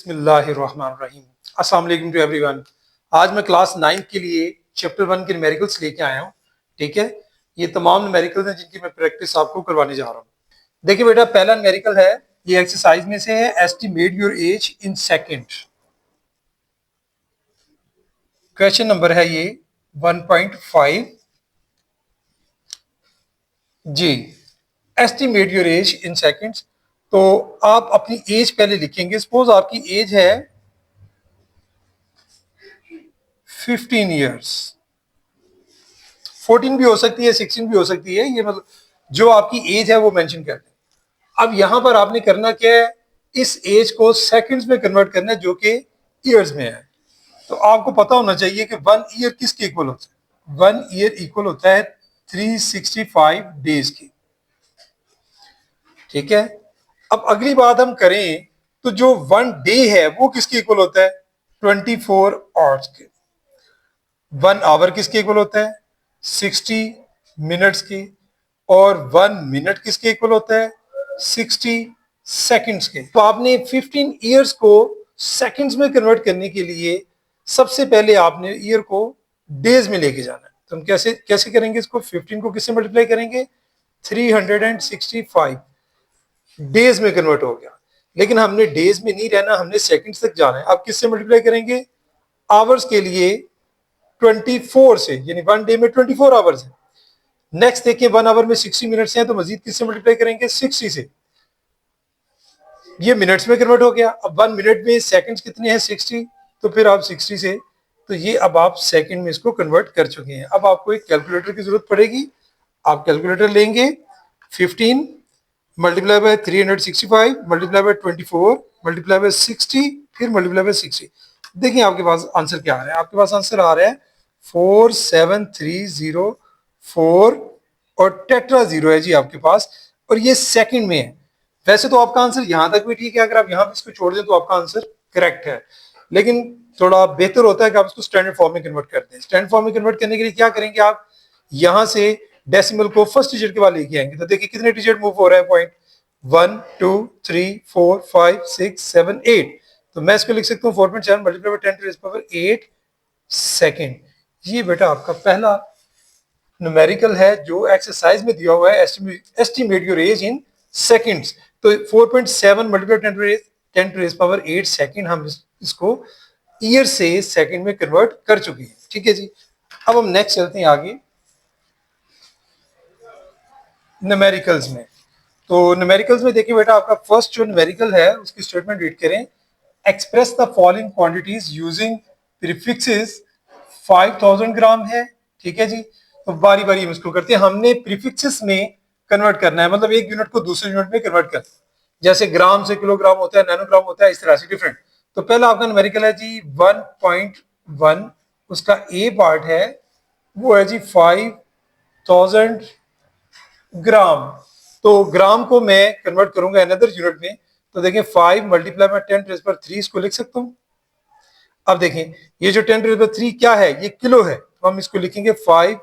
बिस्मिल्लाहिर्रहमानिर्रहीम। अस्सलाम वालेकुम टू एवरीवन। आज मैं क्लास 9 के लिए चैप्टर 1 के न्यूमेरिकल्स लेके आया हूँ। ठीक है, ये तमाम न्यूमेरिकल्स हैं जिनकी मैं प्रैक्टिस आपको करवाने जा रहा हूँ। देखिए बेटा, पहला न्यूमेरिकल है, ये एक्सरसाइज में से है, estimate your age in second. Question number है ये 1.5 जी, estimate your age in seconds. तो आप अपनी एज पहले लिखेंगे। सपोज आपकी एज है 15 ईयर्स, 14 भी हो सकती है, 16 भी हो सकती है, ये मतलब जो आपकी एज है वो मेंशन कर दें। अब यहां पर आपने करना क्या है, इस एज को सेकंड्स में कन्वर्ट करना है जो कि ईयर्स में है। तो आपको पता होना चाहिए कि 1 ईयर किसके इक्वल होता है। 1 ईयर इक्वल होता है 365 डेज की। ठीक है, अब अगली बात हम करें तो जो 1 डे है वो किसके इक्वल होता है, 24 आवर्स के। 1 आवर किसके इक्वल होता है, 60 मिनट्स की। और 1 मिनट किसके इक्वल होता है, 60 सेकंड्स के। तो आपने 15 ईयर्स को सेकंड्स में कन्वर्ट करने के लिए सबसे पहले आपने ईयर को डेज में लेके जाना है। तो हम कैसे कैसे करेंगे इसको, 15 को किससे मल्टीप्लाई करेंगे, 365 डेज में कन्वर्ट हो गया। लेकिन हमने डेज में नहीं रहना, हमने सेकंड्स तक जाना है। अब किससे मल्टीप्लाई करेंगे, आवर्स के लिए 24 से, यानी 1 डे में 24 आवर्स है। नेक्स्ट देखिए, 1 आवर में 60 मिनट्स हैं, तो मजीद किससे मल्टीप्लाई करेंगे, 60 से। ये मिनट्स में कन्वर्ट हो गया। अब 1 मिनट में सेकंड्स कितने हैं, 60, तो फिर आप 60 से, तो ये अब आप सेकंड में इसको कन्वर्ट कर चुके हैं। अब आपको एक कैलकुलेटर की जरूरत पड़ेगी। आप कैलकुलेटर लेंगे, 15 multiply by 365 multiply by 24 multiply by 60 फिर मल्टीप्लाई बाय 60। देखिए आपके पास आंसर क्या आ रहा है, आपके पास आंसर आ रहा है 47304 और टेट्रा जीरो है जी आपके पास, और ये सेकंड में है। वैसे तो आपका आंसर यहां तक भी ठीक है, अगर आप यहां पे इसको छोड़ दें तो आपका आंसर करेक्ट है। लेकिन थोड़ा बेहतर होता है कि आप इसको स्टैंडर्ड फॉर्म में कन्वर्ट कर दें। स्टैंडर्ड फॉर्म में कन्वर्ट करने के लिए क्या करेंगे, आप यहां से डेसिमल को फर्स्ट डिजिट के बाद लेके आएंगे। तो देखिए कितने डिजिट मूव हो रहा है, पॉइंट 1 2 3 4 5 6 7 8। तो मैं इसको लिख सकता हूँ 4.7 multiply by 10 to the power 8 second. ये बेटा आपका पहला न्यूमेरिकल है जो एक्सरसाइज में दिया हुआ है, estimate your age in seconds. तो 4.7 multiply 10 to the power 8 second, हम इसको ईयर से सेकंड में कन्वर्ट कर चुके हैं। ठीक है जी, अब हम नेक्स्ट चलते हैं आगे न्यूमेरिकल्स में। तो न्यूमेरिकल्स में देखिए बेटा, आपका फर्स्ट जो न्यूमेरिकल है उसकी स्टेटमेंट रीड करें, express the following quantities using prefixes. 5000 ग्राम है। ठीक है जी, तो बारी बारी हम इसको करते हैं। हमने प्रीफिक्सेस में कन्वर्ट करना है, मतलब एक यूनिट को दूसरे यूनिट में कन्वर्ट करना है। जैसे ग्राम से किलोग्राम होता है, नैनोग्राम होता है, इस तरह से डिफरेंट। तो पहला आपका न्यूमेरिकल है जी 1.1, उसका ए पार्ट है वो है जी 5000 ग्राम। तो ग्राम को मैं कन्वर्ट करूंगा अनदर यूनिट में। तो देखें 5 मल्टीप्लाई बाय 10 टू द 3 इसको लिख सकता हूं। अब देखें ये जो 10 टू द 3 क्या है, ये किलो है, तो हम इसको लिखेंगे 5।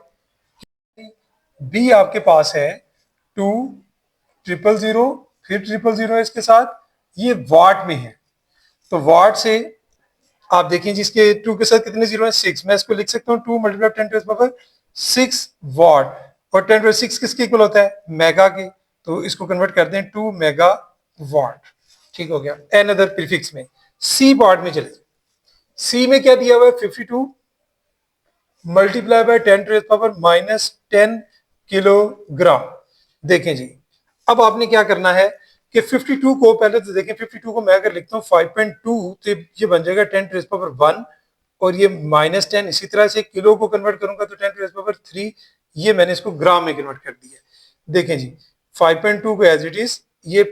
बी आपके पास है 2,000 फिर 000 इसके साथ, ये वाट में है। तो वाट से आप देखें जिसके 2 के साथ कितने जीरो है, 6। मैं इसको लिख सकता हूँ 2 मल्टीप्लाई 10 टू द पावर 6 वाट। और 10 टू द 6 किसके इक्वल होता है, मेगा के। तो इसको कन्वर्ट कर दें 2 मेगा वाट। ठीक हो गया। अनदर प्रीफिक्स में सी पार्ट में चले। सी में क्या दिया हुआ है, 52 multiply by 10 to the power -10 kilogram. देखें जी, अब आपने क्या करना है कि 52 को पहले तो देखें, 52 को मैं अगर लिखता हूँ 5.2 तो ये बन जाएगा 10 टू द पावर 1, और ये -10। इसी तरह से किलो को कन्वर्ट करूंगा तो 10 टू द पावर 3। ये मैंने इसको ग्राम में कन्वर्ट कर दिया। देखें जी, 5.2 को एज इट इज, ये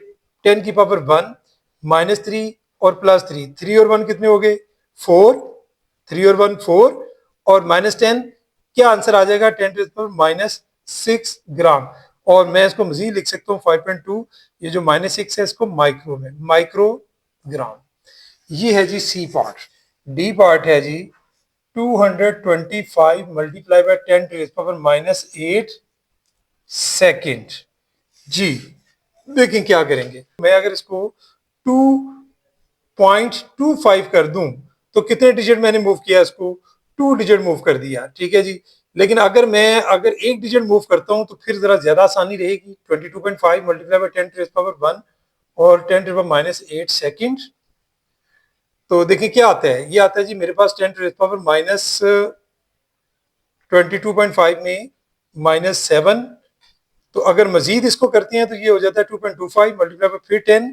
10 की पावर 1 -3 और +3, 3 और 1 कितने हो गए, 4। 3 और 1 4, और -10 क्या आंसर आ जाएगा, 10 टू द पावर -6 ग्राम। और मैं इसको मजीद लिख सकता हूँ 5.2, ये जो -6 है इसको माइक्रो में, माइक्रोग्राम। ये है जी सी पार्ट। डी पार्ट है जी 225 multiply by 10 to the power -8 second. जी देखें क्या करेंगे, मैं अगर इसको 0.25 कर दूं तो कितने डिजिट मैंने मूव किया इसको, 2 डिजिट मूव कर दिया, ठीक है जी। लेकिन अगर एक डिजिट मूव करता हूं तो फिर जरा ज्यादा आसानी रहेगी। 22.5 multiply by 10 to the power 1 और 10 टू द पावर -8 सेकंड। तो देखिए क्या आता है, ये आता है जी मेरे पास 10 टू द पावर -22.5 में -7। तो अगर मजीद इसको करते हैं तो ये हो जाता है 2.25 मल्टीप्लाई बाय फिर 10।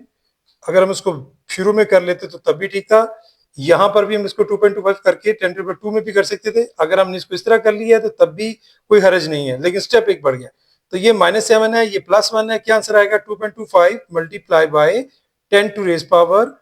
अगर हम इसको शुरू में कर लेते तो तब भी ठीक था। यहाँ पर भी हम इसको 2.25 करके 10⁻² में भी कर सकते थे। अगर हमने इसको इस तरह कर लिया तो तब भी कोई हर्ज नहीं है, लेकिन स्टेप एक बढ़ गया। तो ये -7 है, ये +1 है। क्या आंसर आएगा, 2.25 multiply by 10 to raise power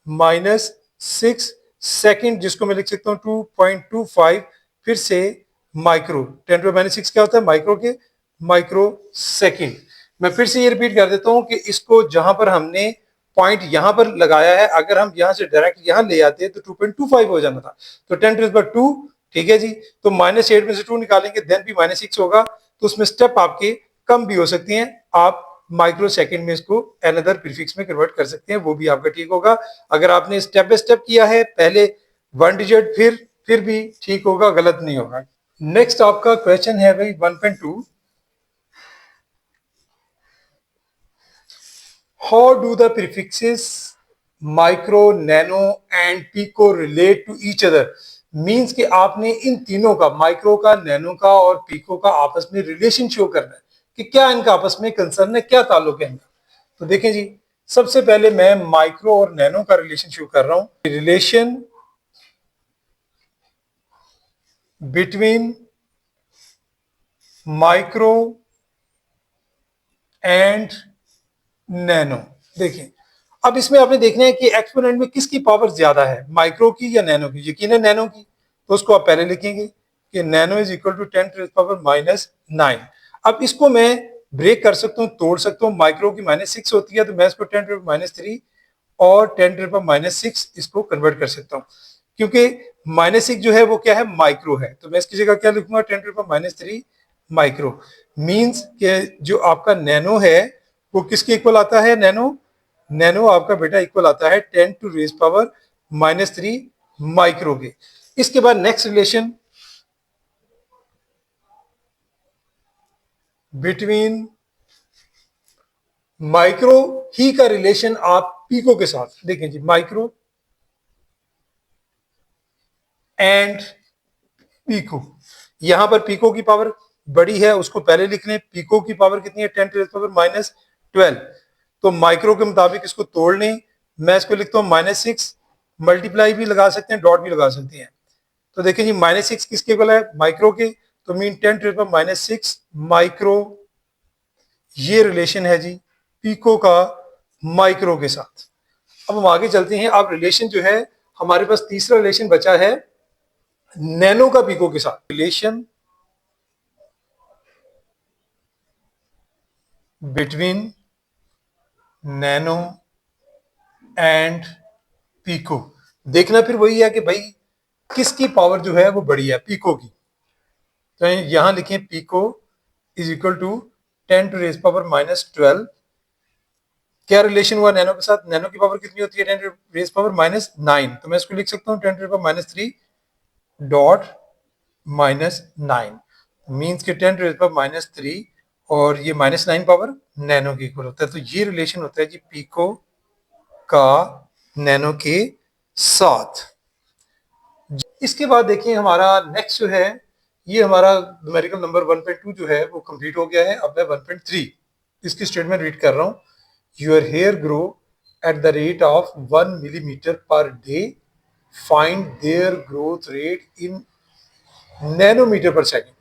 -6 second, जिसको मैं लिख सकता हूँ 2.25 फिर से माइक्रो। 10 टू -6 क्या होता है, माइक्रो के माइक्रो सेकंड। मैं फिर से ये रिपीट कर देता हूं कि इसको जहां पर हमने पॉइंट यहां पर लगाया है, अगर हम यहां से डायरेक्ट यहां ले आते तो 2.25 हो जाना था। तो 10⁻², ठीक है जी। तो -8 में से 2 निकालेंगे, देन भी -6 होगा। तो उसमें स्टेप आपके कम भी हो सकती हैं। आप माइक्रो सेकंड में इसको अनदर प्रीफिक्स में कन्वर्ट कर सकते हैं, वो भी आपका ठीक होगा। अगर आपने स्टेप बाय स्टेप किया है, पहले 1 डिजिट फिर भी ठीक होगा, गलत नहीं होगा। नेक्स्ट आपका क्वेश्चन है भाई 1.2। How do the prefixes micro, nano and pico relate to each other? Means कि आपने इन तीनों का, माइक्रो का, नैनो का और पीको का, आपस में रिलेशन शो करना है कि क्या इनका आपस में कंसर्न है, क्या ताल्लुक है इनका। तो देखें जी, सबसे पहले मैं माइक्रो और नैनो का रिलेशन शो कर रहा हूं। Relation between micro and nano. देखिए, अब इसमें आपने देखना है कि एक्सपोनेंट में किसकी पावर ज्यादा है, माइक्रो की या नैनो की। यकीनन नैनो की। तो उसको आप पहले लिखेंगे कि nano is equal to 10 to the power -9। अब इसको मैं ब्रेक कर सकता हूँ, तोड़ सकता हूँ। माइक्रो की -6 होती है, तो मैं इसको 10 टू द पावर -3 और 10 टू द पावर -6 इसको कन्वर्ट कर सकता हूँ। क्योंकि -6 जो है वो क्या है, माइक्रो है। तो मैं इसकी जगह क्या लिखूंगा, 10 to the power -3 micro. Means के जो आपका नैनो है वो किसके इक्वल आता है, नैनो। नैनो आपका बेटा इक्वल आता है 10 टू रेज पावर -3 माइक्रो के। इसके बाद नेक्स्ट रिलेशन बिटवीन माइक्रो ही का रिलेशन आप पीको के साथ देखें जी, माइक्रो एंड पीको। यहां पर पीको की पावर बड़ी है, उसको पहले लिख लें। पीको की पावर कितनी है, 10 टू द पावर -12। तो माइक्रो के मुताबिक इसको तोड़ लें। मैं इसको लिखता हूं -6, मल्टीप्लाई भी लगा सकते हैं, डॉट भी लगा सकते हैं। तो देखिए जी, -6 किसके इक्वल है, माइक्रो के। तो mean 10 to the power -6 micro. ये रिलेशन है जी पीको का माइक्रो के साथ। अब हम आगे चलते हैं। अब रिलेशन जो है, हमारे पास तीसरा रिलेशन बचा है नैनो का पीको के साथ। Relation between nano and pico. देखना फिर वही है कि भाई किसकी पावर जो है वो बड़ी है, पीको की। तो यहां लिखें pico is equal to 10 to raise power -12। क्या रिलेशन हुआ नैनो के साथ, नैनो की पावर कितनी होती है, 10 टू रेज पावर -9। तो मैं इसको लिख सकता हूँ 10 टू पावर -3 डॉट -9। मीन्स के 10 टू रेज पावर -3 और ये -9 पावर नैनो की इक्वल होता है। तो ये रिलेशन होता है जी पीको का नैनो के साथ। इसके बाद देखिए हमारा नेक्स्ट जो है, ये हमारा न्यूमेरिकल नंबर 1.2 जो है वो कंप्लीट हो गया है। अब मैं 1.3 इसकी स्टेटमेंट रीड कर रहा हूँ। Your hair grow at the rate of 1 millimetre per day, find their growth rate in nanometre per second.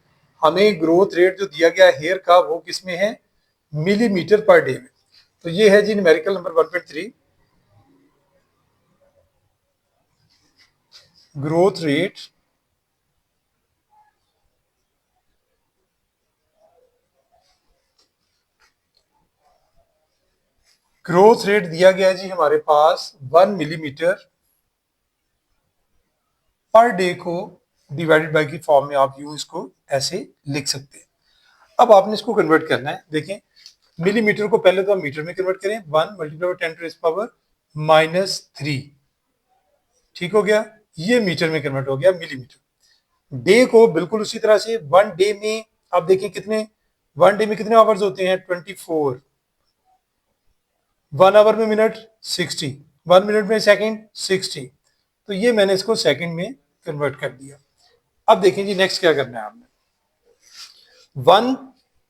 हमें ग्रोथ रेट जो दिया गया हेयर का वो किस में है, मिलीमीटर पर डे में। तो ये है जी numerical number 1.3। Growth rate growth rate दिया गया जी हमारे पास 1 मिलीमीटर पर डे को डिवाइडेड बाय की फॉर्म में आप यूं इसको ऐसे लिख सकते हैं। अब आपने इसको कन्वर्ट करना है। देखें, मिलीमीटर को पहले तो आप मीटर में कन्वर्ट करें। 1 मल्टीप्लाई 10 टू द पावर -3 ठीक हो गया, ये मीटर में कन्वर्ट हो गया मिलीमीटर। डे को बिल्कुल उसी तरह से 1 डे में आप देखें कितने, 1 डे में कितने आवर्स होते हैं 24, 1 आवर में मिनट 60, 1 मिनट में सेकंड 60, तो ये मैंने इसको सेकंड में कन्वर्ट कर दिया। अब देखें जी नेक्स्ट क्या करना है आपने, 1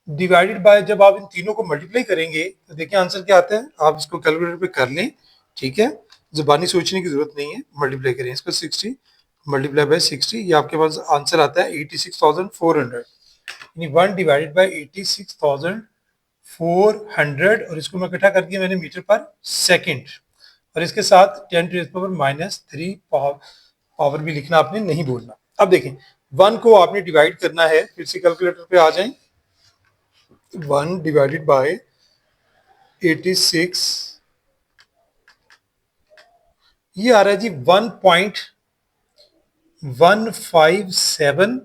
डिवाइडेड बाय, जब आप इन तीनों को मल्टीप्लाई करेंगे तो देखिए आंसर क्या आता है, आप इसको कैलकुलेटर पे कर लें, ठीक है, जुबानी सोचने की जरूरत नहीं है, मल्टीप्लाई करें इसको 60 मल्टीप्लाई बाय 60, ये आपके पास आंसर आता है 86,400, यानी 1 डिवाइडेड बाय 86,400, और इसको मैं इकट्ठा करके मैंने मीटर पर सेकेंड, और इसके साथ 10⁻³ पावर भी लिखना आपने नहीं भूलना। अब देखें 1 को आपने डिवाइड करना है, फिर से कैलकुलेटर पे आ जाएं, 1 डिवाइडेड बाय 86, ये आ रहा है जी 1.157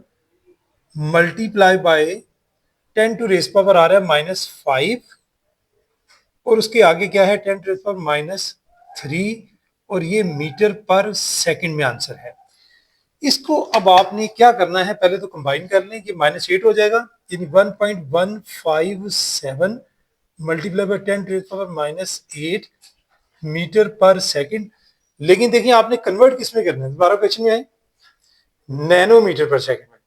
मल्टीप्लाई बाय 10⁻⁻ आ रहा है -5, और उसके आगे क्या है 10⁻³ और ये मीटर पर सेकंड में आंसर है। इसको अब आपने क्या करना है, पहले तो कंबाइन कर लें कि -8 हो जाएगा, यानी 1.157 मल्टीप्लाई बाय 10⁻⁻8 मीटर पर सेकंड। लेकिन देखिए आपने कन्वर्ट किसमें करना है, दोबारा क्वेश्चन में आए, नैनोमीटर पर सेकंड में,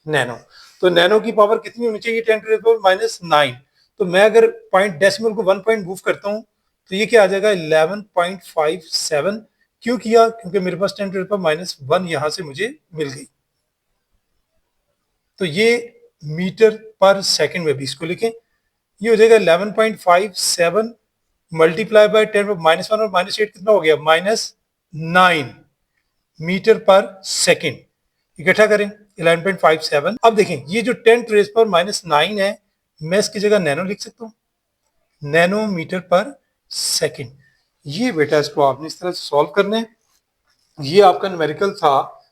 नैनो, तो नैनो की पावर कितनी होनी चाहिए 10⁻⁹, तो मैं अगर पॉइंट डेसिमल को 1 पॉइंट मूव करता हूं तो ये क्या आ जाएगा 11.57, क्यों किया, क्योंकि मेरे पास 10⁻⁻1 यहां से मुझे मिल गई, तो ये मीटर पर सेकंड में भी इसको लिखें, ये हो जाएगा 11.57 मल्टीप्लाई बाय 10⁻1 और -8 कितना हो गया -9 मीटर पर सेकंड, इकट्ठा करें 11.57। अब देखें ये जो 10⁻⁻9 है, मैं इसकी जगह नैनो लिख सकता हूं, नैनोमीटर पर सेकंड। ये बेटा इसको आपने इस तरह से सॉल्व करना है। ये आपका न्यूमेरिकल था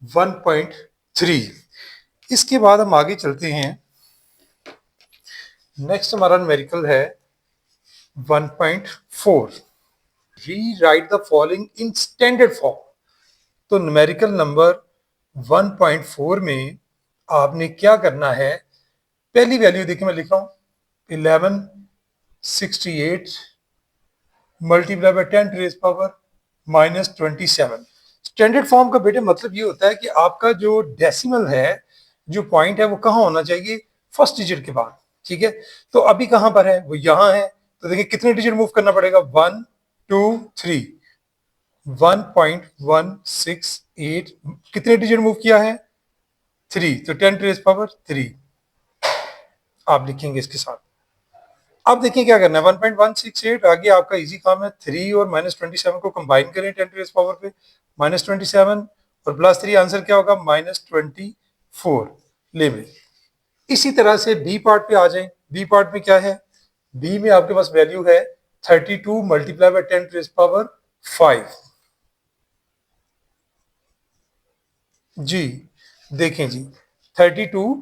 1.3। इसके बाद हम आगे चलते हैं, नेक्स्ट हमारा न्यूमेरिकल है 1.4। Rewrite the following in standard form. तो न्यूमेरिकल नंबर 1.4 में आपने क्या करना है, पहली वैल्यू देखिए मैं लिख रहा हूं 1168 मल्टीप्लाई बाय 10⁻⁻27। स्टैंडर्ड फॉर्म का बेटे मतलब ये होता है कि आपका जो डेसिमल है, जो पॉइंट है, वो कहाँ होना चाहिए, फर्स्ट डिजिट के बाद, ठीक है, तो अभी कहां पर है, वो यहां है, तो देखिए कितने डिजिट मूव करना पड़ेगा 1 2 3, 1.168 कितने डिजिट मूव किया है 3, तो 10⁻³ आप लिखेंगे इसके साथ। अब देखिए क्या करना है, 1.168 आगे आपका इजी काम है, 3 और -27 को कंबाइन करें 10⁻⁻ पे, -27 और +3 आंसर क्या होगा -24 लेवल। इसी तरह से बी पार्ट पे आ जाएं, बी पार्ट में क्या है, बी में आपके पास वैल्यू है 32 मल्टीप्लाई बाय 10⁻⁵ जी, देखें जी 32,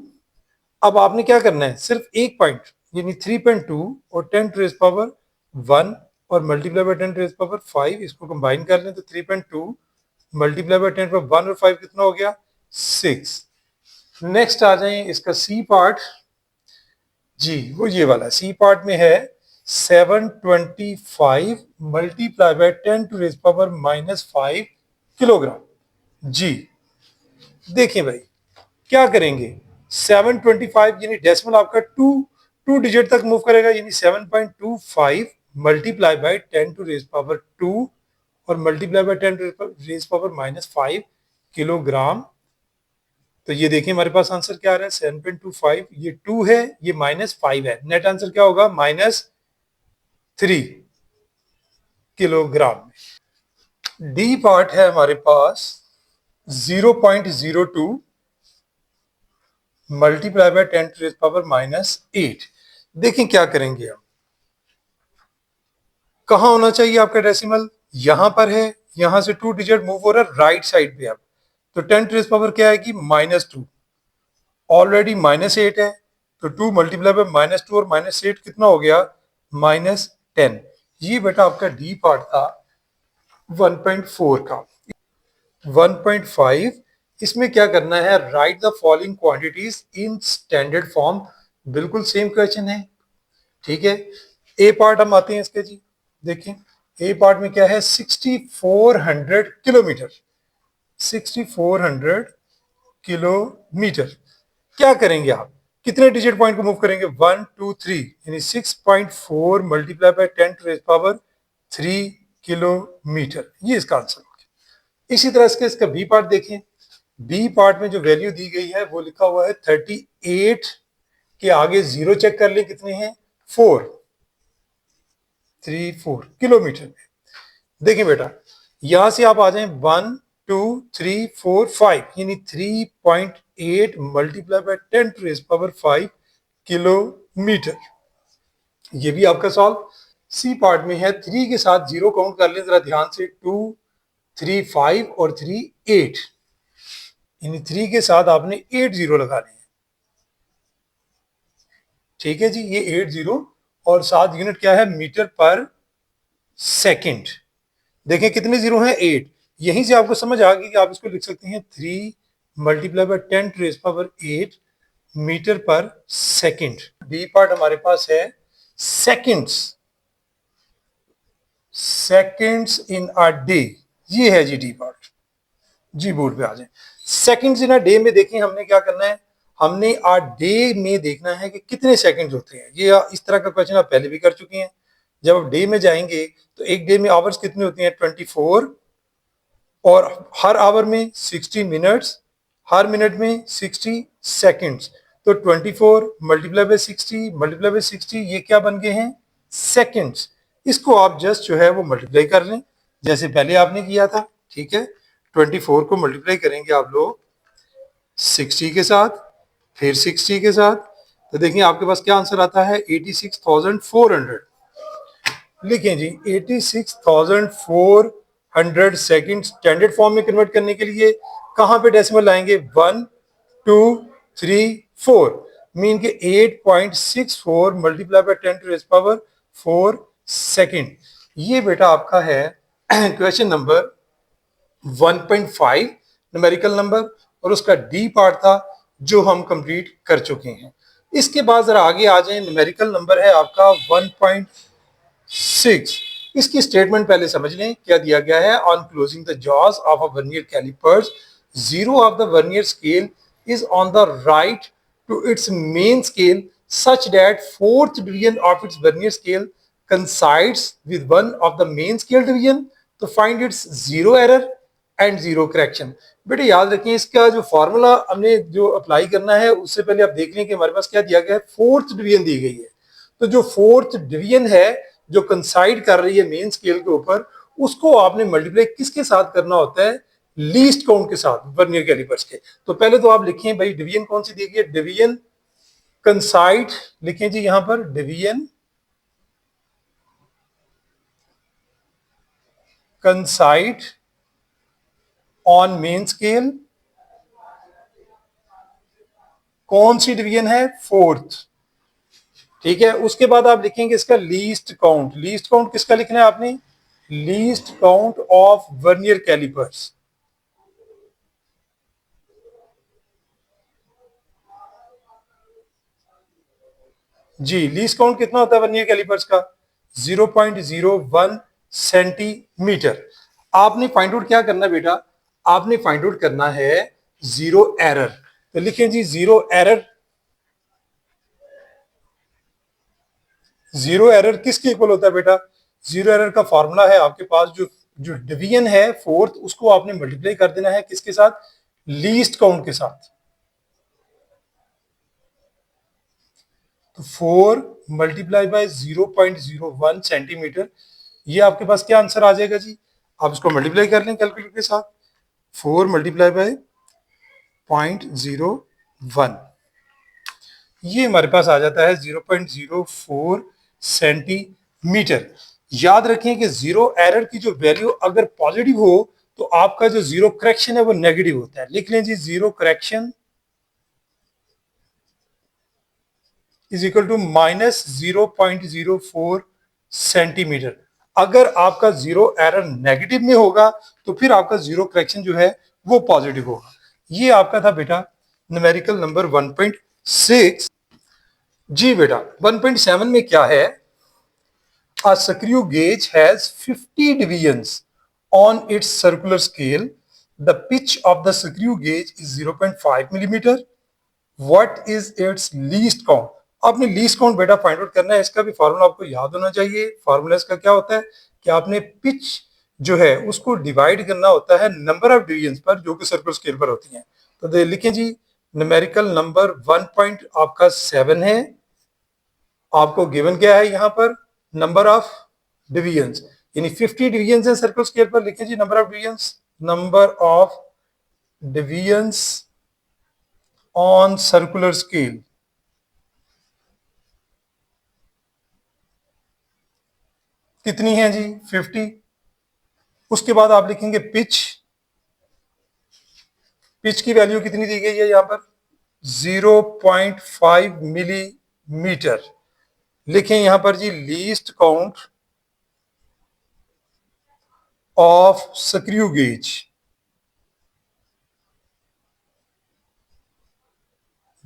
अब आपने क्या करना है, सिर्फ एक पॉइंट यानी 3.2 और 10⁻1 और मल्टीप्लाई बाय 10⁻5 इसको कंबाइन कर लें तो 3.2 मल्टीप्लाई बाय 10⁻1 और 5 कितना हो गया 6। नेक्स्ट आ जाए इसका सी पार्ट, जी वो ये वाला सी पार्ट में है 725 मल्टीप्लाई बाय 10⁻⁻5 किलोग्राम। जी देखिए भाई क्या करेंगे, 725 यानी डेसिमल आपका टू डिजिट तक मूव करेगा, यानी 7.25 मल्टीप्लाई बाय 10⁻² और मल्टीप्लाई बाय 10⁻⁻5 किलोग्राम। तो ये देखिए हमारे पास आंसर क्या आ रहा है 7.25, ये 2 है, ये -5 है, नेट आंसर क्या होगा -3 किलोग्राम। डी पार्ट है हमारे पास 0.02 मल्टीप्लाई बाय 10⁻⁻8। देखें क्या करेंगे हम, कहां होना चाहिए आपका डेसिमल, यहां पर है, यहां से 2 डिजिट मूव हो रहा है राइट साइड पे। अब तो 10⁻⁻ क्या है कि -2, ऑलरेडी -8 है, तो 2 मल्टीप्लाई बाय -2 और -8 कितना हो गया -10। ये बेटा आपका डी पार्ट था 1.4 का। 1.5, इसमें क्या करना है, right the following quantities in standard form. बिल्कुल सेम क्वेश्चन है, ठीक है। ए पार्ट हम आते हैं इसके जी, देखिए ए पार्ट में क्या है, 6400 किलोमीटर, 6400 किलोमीटर। क्या करेंगे आप, कितने डिजिट पॉइंट को मूव करेंगे, 1 2 3, यानी 6.4 मल्टीप्लाई बाय 10⁻³ ये इसका आंसर हो गया। इसी तरह इसका बी पार्ट देखें, बी पार्ट में जो वैल्यू दी गई है वो लिखा हुआ है 38 के आगे जीरो चेक कर ले, कितने हैं, 4 3 4 किलोमीटर में। देखिए बेटा, यहां से आप आ जाएं 1 2 3 4 5, यानी 3.8 मल्टीप्लाई बाय 10⁵ किलोमीटर। ये भी आपका सॉल्व। सी पार्ट में है, 3 के साथ जीरो काउंट कर लें जरा ध्यान से, 2 3 5 और 3 8, यानी 3 के साथ आपने 8 जीरो लगाने हैं, ठीक है जी, ये 8 जीरो, और 7 यूनिट क्या है, मीटर पर सेकेंड। देखें कितने जीरो हैं, 8। यहीं से आपको समझ आ गई कि आप इसको लिख सकते हैं 3 मल्टीप्लाई बाय 10⁸ मीटर पर सेकेंड। बी पार्ट हमारे पास है seconds, seconds in a day, ये है जी डी पार्ट। जी बोर्ड पे आ जाए, सेकेंड्स इन अ डे में देखें हमने क्या करना है, हमने आ डे में देखना है कि कितने सेकंड्स होते हैं। ये इस तरह का क्वेश्चन आप पहले भी कर चुके हैं। जब आप डे में जाएंगे तो एक डे में आवर्स कितने होते हैं, 24, और हर आवर में 60 मिनट्स, हर मिनट में 60 सेकंड्स। तो 24 मल्टीप्लाई बाय 60 मल्टीप्लाई बाय 60, ये क्या बन गए हैं, सेकंड्स। इसको आप जस्ट जो है वो मल्टीप्लाई कर लें जैसे पहले आपने किया था, ठीक है। 24 को मल्टीप्लाई करेंगे आप लोग 60 के साथ, फिर 60 के साथ, तो देखिए आपके पास क्या आंसर आता है, 86,400। लिखें जी, 86,400 सेकंड स्टैंडर्ड फॉर्म में कन्वर्ट करने के लिए कहां पे डेसिमल लाएंगे, 1 2 3 4, मीन के 8.64 मल्टीप्लाई बाय 10⁻⁴ सेकंड। ये बेटा आपका है क्वेश्चन नंबर 1.5 न्यूमेरिकल नंबर, और उसका डी पार्ट था जो हम कंप्लीट कर चुके हैं। इसके बाद जरा आगे आ जाएं, न्यूमेरिकल नंबर है आपका 1.6। इसकी स्टेटमेंट पहले समझ लें, क्या दिया गया है, on closing the jaws of a vernier callipers, zero of the vernier scale is on the right to its main scale such that fourth division of its vernier scale coincides with one of the main scale division, to find its zero error and zero correction. बेटे याद रखें, इसका जो formula हमने जो apply करना है उससे पहले आप देख लें कि हमारे पास क्या दिया गया है, फोर्थ डिवीजन दी गई है। तो जो फोर्थ डिवीजन है जो कंसाइड कर रही है मेन स्केल के ऊपर, उसको आपने मल्टीप्लाई किसके साथ करना होता है, लीस्ट काउंट के साथ वर्नियर कैलिपर्स के। तो पहले तो आप लिखें भाई डिवीजन कौन सी दी गई है, डिवीजन कंसाइड, लिखें जी यहां पर डिवीजन कंसाइड ऑन मेन स्केल, कौन सी डिवीजन है, फोर्थ, ठीक है। उसके बाद आप लिखेंगे इसका लीस्ट काउंट। लीस्ट काउंट किसका लिखना है आपने, least count of vernier callipers. जी, लीस्ट काउंट कितना होता है वर्नियर कैलिपर्स का, 0.01 सेंटीमीटर। आपने फाइंड आउट क्या करना है बेटा, आपने फाइंड आउट करना है जीरो एरर। तो लिखें जी जीरो एरर, जीरो एरर किसके इक्वल होता है बेटा, जीरो एरर का फॉर्मूला है आपके पास, जो जो डिवीजन है फोर्थ उसको आपने मल्टीप्लाई कर देना है किसके साथ, लीस्ट काउंट के साथ। तो 4 मल्टीप्लाई बाय 0.01 सेंटीमीटर, ये आपके पास क्या आंसर आ जाएगा जी, आप इसको मल्टीप्लाई कर लें कैलकुलेटर के साथ, 4 मल्टीप्लाई बाय 0.01, ये हमारे पास आ जाता है 0.04 सेंटीमीटर। याद रखें कि जीरो एरर की जो वैल्यू अगर पॉजिटिव हो तो आपका जो जीरो करेक्शन है वो नेगेटिव होता है। लिख लें जी, zero correction is equal to -0.04 centimetre. अगर आपका जीरो एरर नेगेटिव में होगा तो फिर आपका जीरो करेक्शन जो है वो पॉजिटिव होगा। ये आपका था बेटा न्यूमेरिकल नंबर 1.6। जी बेटा 1.7 में क्या है? A screw gauge has 50 divisions on its circular scale. The pitch of the screw gauge is 0.5 millimeter. What is its least count? आपने लीस्ट काउंट बेटा फाइंड आउट करना है। इसका भी फार्मूला आपको याद होना चाहिए। फार्मूला इसका क्या होता है कि आपने पिच जो है उसको डिवाइड करना होता है नंबर ऑफ डिवीजन पर जो कि सर्कुलर स्केल पर होती हैं। तो लिखें जी न्यूमेरिकल नंबर 1. आपका 7 है। आपको गिवन क्या है यहाँ पर? नंबर ऑफ डिवीजंस, यानी 50 डिवीजंस है सर्कुलर स्केल पर। लिखें जी number of divisions, number of divisions on circular scale कितनी है जी? 50। उसके बाद आप लिखेंगे पिच। पिच की वैल्यू कितनी दी गई है यहाँ पर? 0.5 मिलीमीटर। लिखें यहां पर जी least count of screw gauge.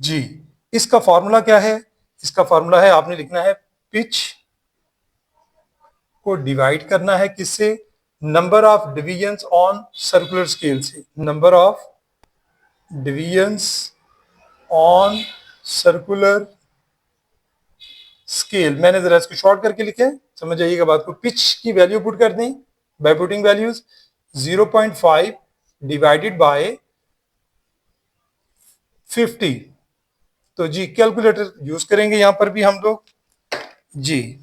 जी इसका फॉर्मूला क्या है? इसका फॉर्मूला है आपने लिखना है पिच को डिवाइड करना है किससे? Number of divisions on circular scale से। Number of divisions on circular scale. मैंने जरा इसको शॉर्ट करके लिखे, समझ जाइएगा बात को। पिच की वैल्यू पुट कर दें by putting values 0.5 divided by 50। तो जी कैलकुलेटर यूज करेंगे यहां पर भी हम लोग। जी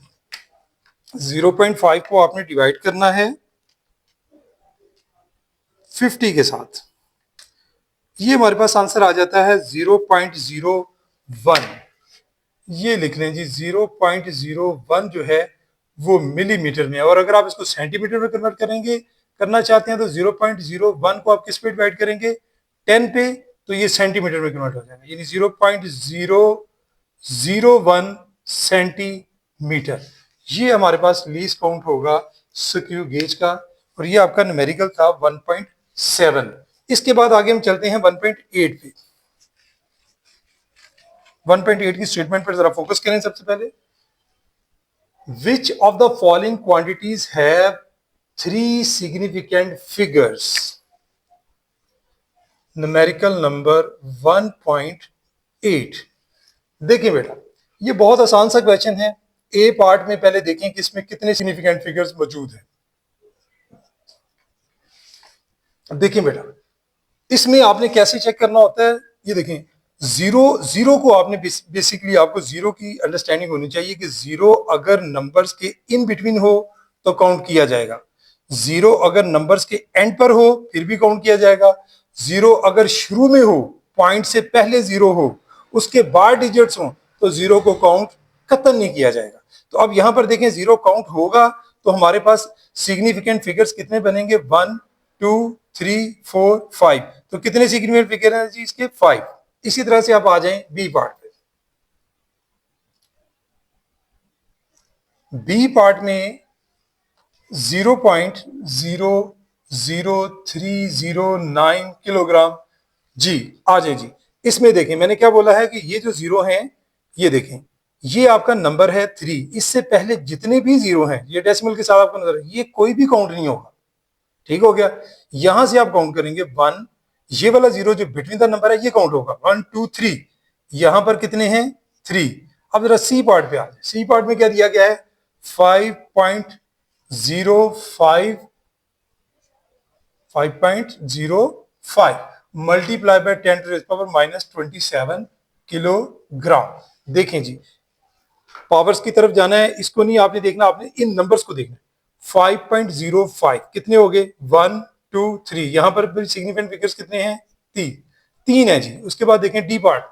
0.5 को आपने डिवाइड करना है 50 के साथ। ये हमारे पास आंसर आ जाता है 0.01। ये लिख लें जी 0.01 जो है वो मिलीमीटर में है। और अगर आप इसको सेंटीमीटर में कन्वर्ट करेंगे करना चाहते हैं तो 0.01 को आप किस पे डिवाइड करेंगे? 10 पे, तो ये सेंटीमीटर में कन्वर्ट हो जाएगा, यानी 0.001 सेंटीमीटर। ये हमारे पास लीस्ट काउंट होगा स्क्रू गेज का। और ये आपका न्यूमेरिकल था 1.7। इसके बाद आगे हम चलते हैं 1.8 पे। 1.8 की स्टेटमेंट पर जरा फोकस करें सबसे पहले। Which of the following quantities have 3 significant figures? Numerical number 1.8। देखिए बेटा ये बहुत आसान सा क्वेश्चन है। ए पार्ट में पहले देखें कि इसमें कितने सिग्निफिकेंट फिगर्स मौजूद हैं। देखिए बेटा इसमें आपने कैसे चेक करना होता है, ये देखें जीरो को आपने बेसिकली आपको जीरो की अंडरस्टैंडिंग होनी चाहिए कि जीरो अगर नंबर्स के इन बिटवीन हो तो काउंट किया जाएगा। जीरो अगर नंबर्स के एंड पर हो फिर भी काउंट किया जाएगा। जीरो अगर शुरू में हो, पॉइंट से पहले जीरो हो, उसके बाद डिजिट्स हो, तो जीरो को काउंट कतई नहीं किया जाएगा। तो अब यहां पर देखें जीरो काउंट होगा तो हमारे पास सिग्निफिकेंट फिगर्स कितने बनेंगे? 1 2 3 4 5। तो कितने सिग्निफिकेंट फिगर हैं जी इसके? 5। इसी तरह से आप आ जाएं बी पार्ट पे। बी पार्ट में 0.00309 किलोग्राम। जी आ जाए जी। इसमें देखें मैंने क्या बोला है कि ये जो जीरो हैं, ये देखें ये आपका नंबर है 3। इससे पहले जितने भी जीरो हैं ये डेसिमल के साथ आपको नजर, ये कोई भी काउंट नहीं होगा। ठीक हो गया। यहां से आप काउंट करेंगे 1, ये वाला जीरो जो बिटवीन द नंबर है ये काउंट होगा 1 2 3। यहां पर कितने हैं? 3। अब जरा सी पार्ट पे आ जाए। सी पार्ट में क्या दिया गया है? 5.05 multiply by 10 to the power -27 kilogram. देखें जी पावर्स की तरफ जाना है, इसको नहीं आपने देखना, आपने इन नंबर्स को देखना। 5.05 कितने हो गए? 1 2 3। यहां पर भी सिग्निफिकेंट फिगर्स कितने हैं? 3 है जी। उसके बाद देखें डी पार्ट।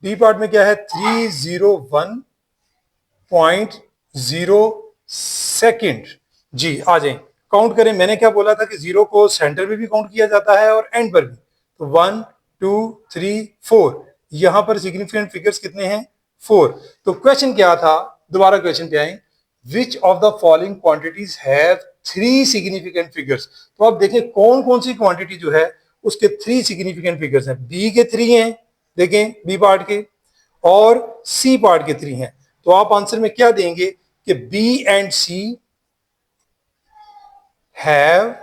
डी पार्ट में क्या है? 301.0 सेकेंड। जी आ जाए काउंट करें। मैंने क्या बोला था कि जीरो को सेंटर में भी काउंट किया जाता है और एंड पर भी। तो 1 2 3 4। यहां पर सिग्निफिकेंट फिगर्स कितने हैं? 4। तो क्वेश्चन क्या था? दोबारा क्वेश्चन पे आए। Which of the following quantities have 3 significant figures. तो आप देखें कौन कौन सी क्वांटिटी जो है उसके 3 सिग्निफिकेंट फिगर्स हैं। बी के 3 हैं, देखें बी पार्ट के, और सी पार्ट के 3 हैं। तो आप आंसर में क्या देंगे कि B and C have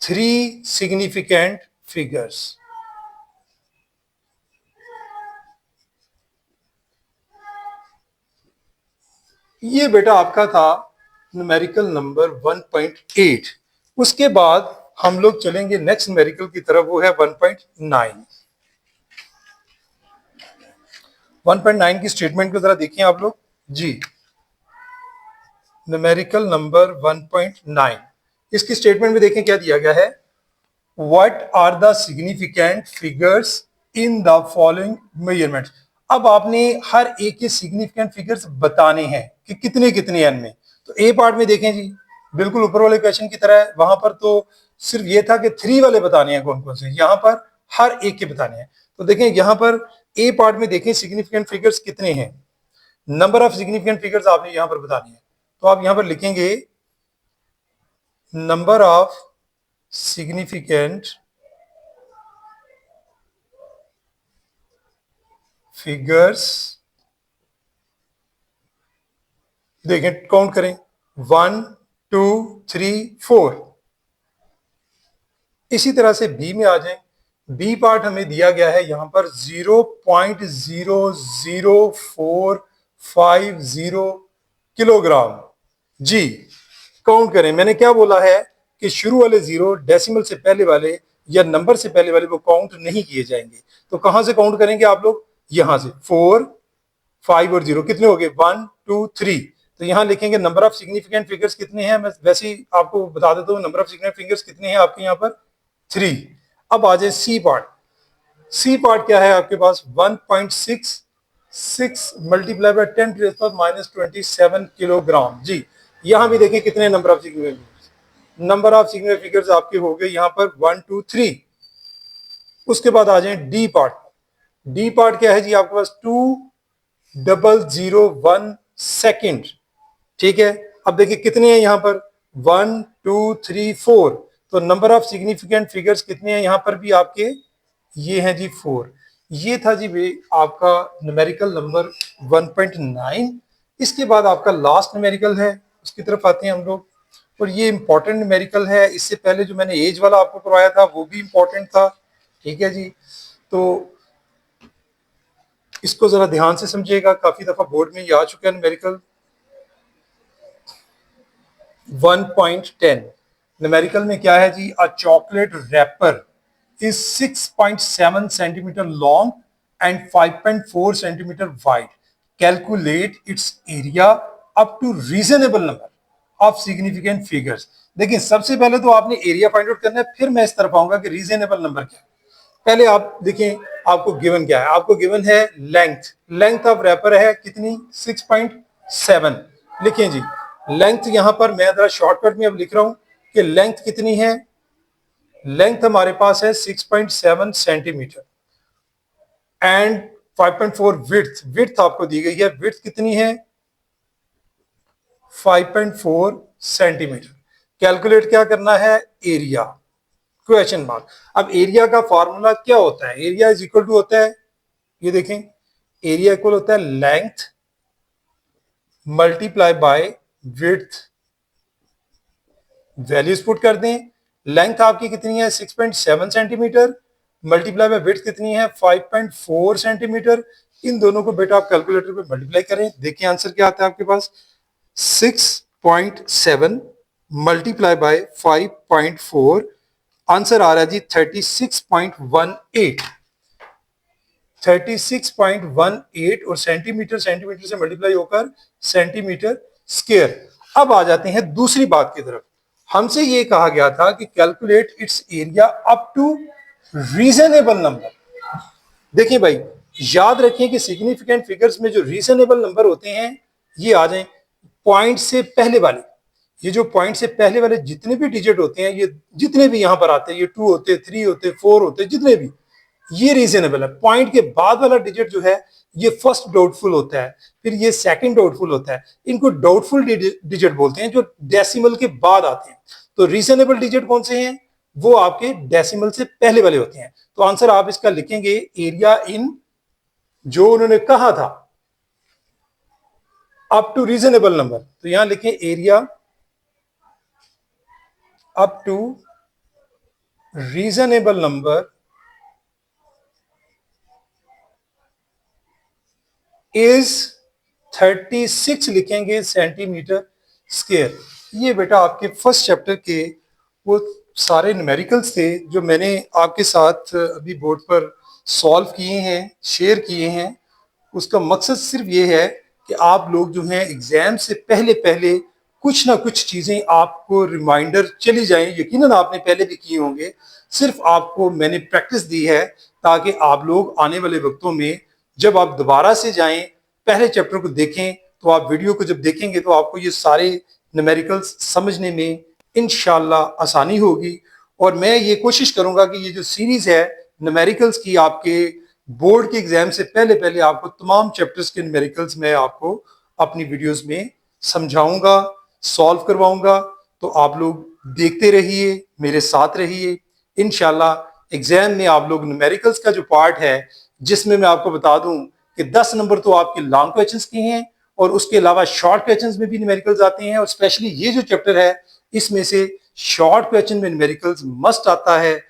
3 significant figures. ये बेटा आपका था न्यूमेरिकल नंबर 1.8। उसके बाद हम लोग चलेंगे नेक्स्ट न्यूमेरिकल की तरफ, वो है 1.9। 1.9 की स्टेटमेंट को जरा देखिए आप लोग जी। न्यूमेरिकल नंबर 1.9, इसकी स्टेटमेंट में देखें क्या दिया गया है। What are the significant figures in the following measurements. अब आपने हर एक के सिग्निफिकेंट फिगर्स बताने हैं कि कितने कितने एन में। तो ए पार्ट में देखें जी, बिल्कुल ऊपर वाले क्वेश्चन की तरह है, वहां पर तो सिर्फ ये था कि 3 वाले बताने हैं कौन कौन से, यहां पर हर एक के बताने हैं। तो देखें यहां पर ए पार्ट में देखें सिग्निफिकेंट फिगर्स कितने हैं, नंबर ऑफ सिग्निफिकेंट फिगर्स आपने यहां पर बतानी है। तो आप यहां पर लिखेंगे नंबर ऑफ सिग्निफिकेंट फिगर्स, देखें काउंट करें 1 2 3 4। इसी तरह से बी में आ जाएं। बी पार्ट हमें दिया गया है यहां पर 0.00450 किलोग्राम जी। काउंट करें, मैंने क्या बोला है कि शुरू वाले जीरो डेसिमल से पहले वाले या नंबर से पहले वाले वो काउंट नहीं किए जाएंगे। तो कहां से काउंट करेंगे आप लोग, यहां से 4 5 और 0 कितने हो गए 1 2 3। तो यहां लिखेंगे नंबर ऑफ सिग्निफिकेंट फिगर्स कितने हैं, मैं वैसे ही आपको बता देता हूं नंबर ऑफ सिग्निफिकेंट फिगर्स कितने हैं आपके यहां पर 3। अब आ जाए सी पार्ट। सी पार्ट क्या है आपके पास 1.66 मल्टीप्लाई बाय 10⁻⁻27 किलोग्राम जी। यहां भी देखें कितने number of significant figures, number of significant figures आपके हो गए यहां पर 1 2 3। उसके बाद आ जाए डी पार्ट। डी पार्ट क्या है जी आपके पास 2,001 सेकेंड, ठीक है। अब देखिए कितने हैं यहां पर 1 2 3 4। तो नंबर ऑफ सिग्निफिकेंट फिगर्स कितने हैं यहां पर भी आपके, ये है जी 4। ये था जी आपका न्यूमेरिकल नंबर 1.9। इसके बाद आपका लास्ट न्यूमेरिकल है, उसकी तरफ आते हैं हम लोग। और ये इंपॉर्टेंट न्यूमेरिकल है, इससे पहले जो मैंने एज वाला आपको करवाया था वो भी इंपॉर्टेंट था, ठीक है जी। तो इसको जरा ध्यान से समझिएगा, काफी दफा बोर्ड में ये आ चुका है न्यूमेरिकल 1.10। न्यूमेरिकल में क्या है जी, a chocolate wrapper is 6.7 centimeter long and 5.4 centimeter wide. Calculate its area up to reasonable number of significant figures. देखिए सबसे पहले तो आपने एरिया फाइंड आउट करना है, फिर मैं इस तरफ आऊंगा कि रीजनेबल नंबर क्या है। पहले आप देखें आपको गिवन क्या है, आपको गिवन है लेंथ। लेंथ ऑफ रैपर है कितनी 6.7। लिखें जी लेंथ, यहां पर मैं जरा शॉर्टकट में अब लिख रहा हूं कि लेंथ कितनी है। लेंथ हमारे पास है 6.7 सेंटीमीटर एंड 5.4 विड्थ। विड्थ आपको दी गई है, विड्थ कितनी है 5.4 सेंटीमीटर। कैलकुलेट क्या करना है, एरिया, क्वेश्चन मार्क। अब एरिया का फॉर्मूला क्या होता है, एरिया इज इक्वल टू होता है, ये देखें एरिया इक्वल होता है length multiply by width. Values put कर दें, लेंथ आपकी कितनी है 6.7 सेंटीमीटर, मल्टीप्लाई बाय विड्थ कितनी है 5.4 सेंटीमीटर। इन दोनों को बेटा आप कैलकुलेटर पे मल्टीप्लाई करें, देखिए आंसर क्या आता है आपके पास 6.7 मल्टीप्लाई बाय 5.4, आंसर आ रहा है जी 36.18। 36.18 और सेंटीमीटर, सेंटीमीटर से मल्टीप्लाई होकर सेंटीमीटर स्क्वायर। अब आ जाते हैं दूसरी बात की तरफ। हमसे ये कहा गया था कि calculate its area up to reasonable number. देखिए भाई याद रखें कि सिग्निफिकेंट फिगर्स में जो रीजनेबल नंबर होते हैं ये आ जाएं पॉइंट से पहले वाले। ये जो पॉइंट से पहले वाले जितने भी डिजिट होते हैं, ये जितने भी यहां पर आते हैं, ये 2 होते 3 होते 4 होते जितने भी, ये रीजनेबल है। पॉइंट के बाद वाला डिजिट जो है ये फर्स्ट डाउटफुल होता है, फिर ये सेकंड डाउटफुल होता है। इनको डाउटफुल डिजिट बोलते हैं जो डेसिमल के बाद आते हैं। तो रीजनेबल डिजिट कौन से हैं? वो आपके डेसिमल से पहले वाले होते हैं। तो आंसर आप इसका लिखेंगे एरिया इन, जो उन्होंने कहा था, अप टू रीजनेबल नंबर। तो यहां लिखें area up to reasonable number is 36 लिखेंगे सेंटीमीटर स्क्वायर। ये बेटा आपके फर्स्ट चैप्टर के वो सारे न्यूमेरिकल्स थे जो मैंने आपके साथ अभी बोर्ड पर सॉल्व किए हैं, शेयर किए हैं। उसका मकसद सिर्फ ये है कि आप लोग जो हैं एग्जाम से पहले पहले कुछ ना कुछ चीजें आपको रिमाइंडर चली जाएं। यकीनन आपने पहले भी किए होंगे, सिर्फ आपको मैंने प्रैक्टिस दी है ताकि आप लोग आने वाले वक्तों में जब आप दोबारा से जाएं, पहले चैप्टर को देखें, तो आप वीडियो को जब देखेंगे तो आपको ये सारे न्यूमेरिकल्स समझने में इंशाल्लाह आसानी होगी। और मैं ये कोशिश करूंगा कि ये जो सीरीज है न्यूमेरिकल्स की, आपके बोर्ड के एग्जाम से पहले पहले आपको तमाम चैप्टर्स के न्यूमेरिकल्स मैं आपको अपनी वीडियोस में समझाऊंगा, सॉल्व करवाऊंगा। तो आप लोग देखते रहिए, मेरे साथ रहिए। इंशाल्लाह एग्जाम में आप लोग न्यूमेरिकल्स का जो पार्ट है, जिसमें मैं आपको बता दूं कि 10 नंबर तो आपके लॉन्ग क्वेश्चंस के हैं और उसके अलावा शॉर्ट क्वेश्चंस में भी न्यूमेरिकल्स आते हैं। और स्पेशली ये जो चैप्टर है इसमें से शॉर्ट क्वेश्चन में न्यूमेरिकल्स मस्ट आता है।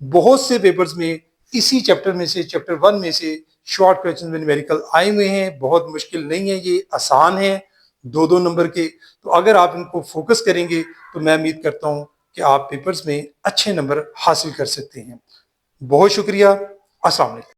बहुत से पेपर्स में इसी चैप्टर में से, चैप्टर 1 में से शॉर्ट क्वेश्चन में न्यूमेरिकल आए हुए हैं। बहुत मुश्किल नहीं है, ये आसान है, 2-2 नंबर के। तो अगर आप इनको फोकस करेंगे तो मैं उम्मीद करता हूं कि आप पेपर्स में अच्छे नंबर हासिल कर सकते हैं। बहुत शुक्रिया। अस्सलाम वालेकुम।